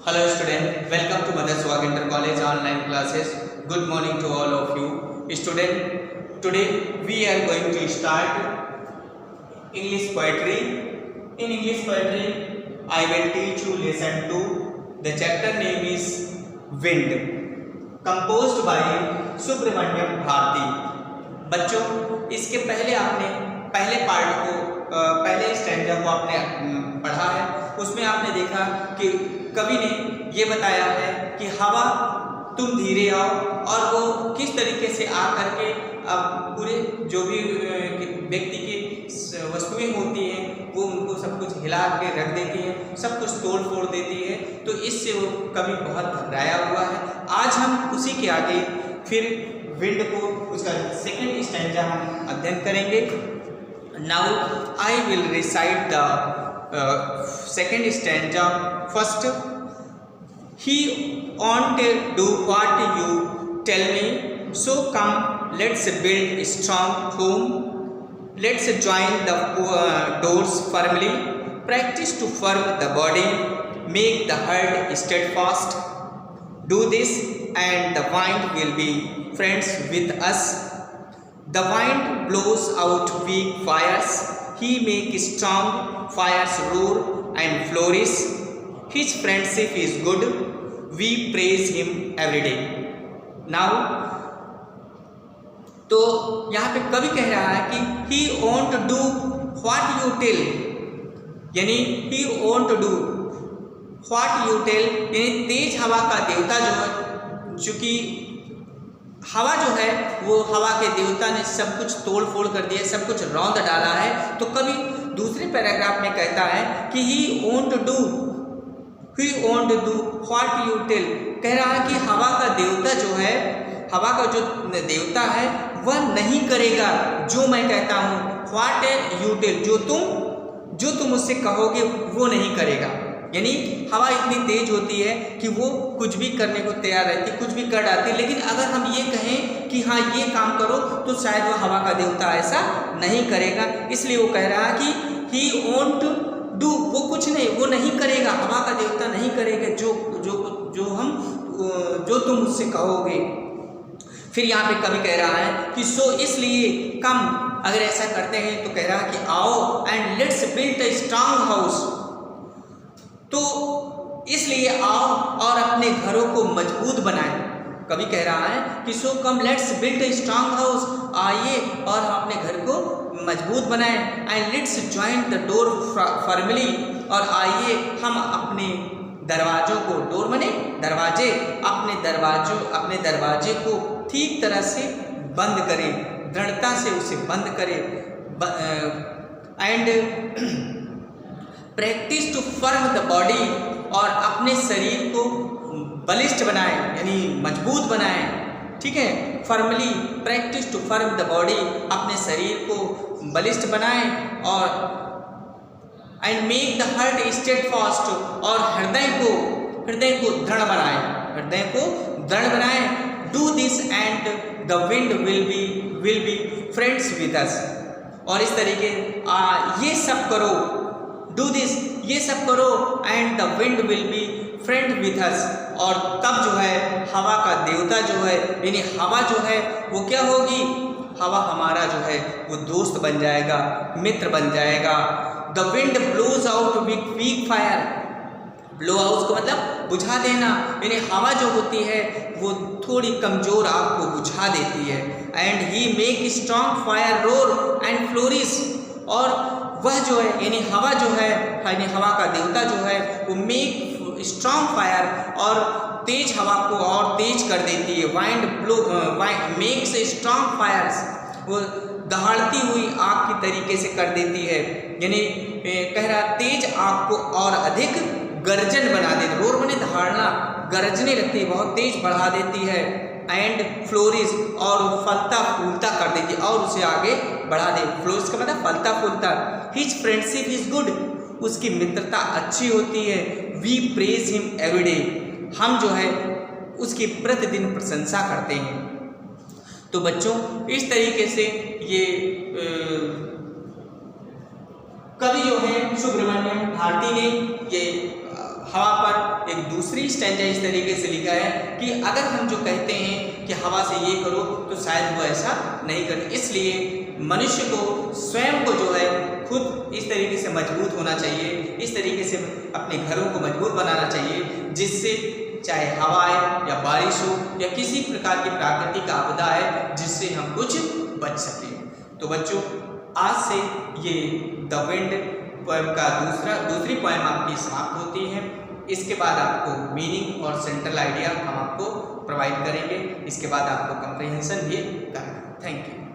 Hello student, welcome to Mother Swag Inter College online classes. Good morning to all of you. Student, today we are going to start English poetry. In English poetry, I will teach you lesson 2. The chapter name is Wind, composed by Subramaniam Bharti. बच्चों, इसके पहले आपने पहले part को पहले stanza को आपने पढ़ा है. उसमें आपने देखा कि कवि ने ये बताया है कि हवा तुम धीरे आओ, और वो किस तरीके से आ करके अब पूरे जो भी व्यक्ति की वस्तुएं होती हैं वो उनको सब कुछ हिला के रख देती हैं, सब कुछ तोड़ फोड़ देती है. तो इससे वो कवि बहुत घबराया हुआ है. आज हम उसी के आगे फिर विंड को उसका सेकंड स्टैंजा हम अध्ययन करेंगे. Now I will recite the second stanza first. He won't do what you tell me, so come let's build a strong home. Let's join the doors firmly, practice to firm the body, make the heart steadfast. Do this and the wind will be friends with us. The wind blows out weak fires, he makes strong fires roar and flourish. His friendship is good, we praise him every day. Now, तो यहाँ पे कवि कह रहा है कि he won't do what you tell, यानी he won't do what you tell, यानी तेज हवा का देवता जो है, चूंकि हवा जो है वो हवा के देवता ने सब कुछ तोड़ फोड़ कर दिया, सब कुछ रौंद डाला है. तो कभी दूसरे पैराग्राफ में कहता है कि he won't do what you tell, कह रहा है कि हवा का देवता जो है, हवा का जो देवता है वह नहीं करेगा जो मैं कहता हूँ. what you tell, जो तुम उससे कहोगे वो नहीं करेगा. यानी हवा इतनी तेज होती है कि वो कुछ भी करने को तैयार रहती, कुछ भी कर डालती. लेकिन अगर हम ये कहें कि हाँ ये काम करो, तो शायद वो हवा का देवता ऐसा नहीं करेगा. इसलिए वो कह रहा है कि he won't do, वो कुछ नहीं, वो नहीं करेगा, हवा का देवता नहीं करेगा जो तुम उससे कहोगे. फिर यहाँ पे कवि कह रहा है कि सो इसलिए कम, अगर ऐसा करते हैं तो कह रहा है कि आओ and let's build a strong house. तो इसलिए आओ और अपने घरों को मजबूत बनाएं. कवि कह रहा है कि so come let's build a strong house, आइए और हम अपने घर को मजबूत बनाएं. And let's join the door firmly, और आइए हम अपने दरवाजों को, डोर माने दरवाजे, अपने दरवाजे को ठीक तरह से बंद करें, दृढ़ता से उसे बंद करें. And practice to firm the body, और अपने शरीर को बलिष्ठ बनाएं, यानी मजबूत बनाएं. ठीक है, firmly, practice to firm the body, अपने शरीर को बलिष्ठ बनाएं. और and make the heart steadfast, और हृदय को दृढ़ बनाएं. Do this and the wind will be friends with us, और इस तरीके ये सब करो. डू दिस, ये सब करो, and the wind will be friend with us, और तब जो है हवा का देवता जो है, यानी हवा जो है वो क्या होगी, हवा हमारा जो है वो दोस्त बन जाएगा, मित्र बन जाएगा. The wind blows out weak fire, blow out का मतलब बुझा देना, यानी हवा जो होती है वो थोड़ी कमजोर आग को बुझा देती है. And he make strong fire roar and flourish, और वह जो है यानी हवा जो है, यानी हवा का देवता जो है वो मेक स्ट्रॉन्ग फायर, और तेज हवा को और तेज कर देती है. Wind blow makes strong fires, वो दहाड़ती हुई आग की तरीके से कर देती है. यानी कह रहा तेज आग को और अधिक गर्जन बना देती, रोर बने दहाड़ना, गरजने लगती है, बहुत तेज बढ़ा देती है. एंड फ्लोरिश, और फलता फूलता कर देती है, और उसे आगे बढ़ा दे. फ्लोरिश का मतलब फलता फूलता. हिज फ्रेंडशिप इज गुड, उसकी मित्रता अच्छी होती है. We praise him every day, हम जो है उसकी प्रतिदिन प्रशंसा करते हैं. तो बच्चों, इस तरीके से ये कवि जो है सुब्रमण्यम भारती ने ये हवा पर एक दूसरा दूसरी स्टैंजा इस तरीके से लिखा है कि अगर हम जो कहते हैं कि हवा से ये करो तो शायद वो ऐसा नहीं करते, इसलिए मनुष्य को स्वयं को जो है खुद इस तरीके से मजबूत होना चाहिए, इस तरीके से अपने घरों को मजबूत बनाना चाहिए, जिससे चाहे हवा आए या बारिश हो या किसी प्रकार की प्राकृतिक आपदा है जिससे हम कुछ बच सकें। तो बच्चों, आज से ये द विंड पोएम का दूसरी पोएम आपकी समाप्त होती है। इसके बाद आपको मीनिंग और सेंट्रल आइडिया हम आपको प्रोवाइड करेंगे। इसके बाद आपको कंप्रीहेंशन भी करना है। Thank you.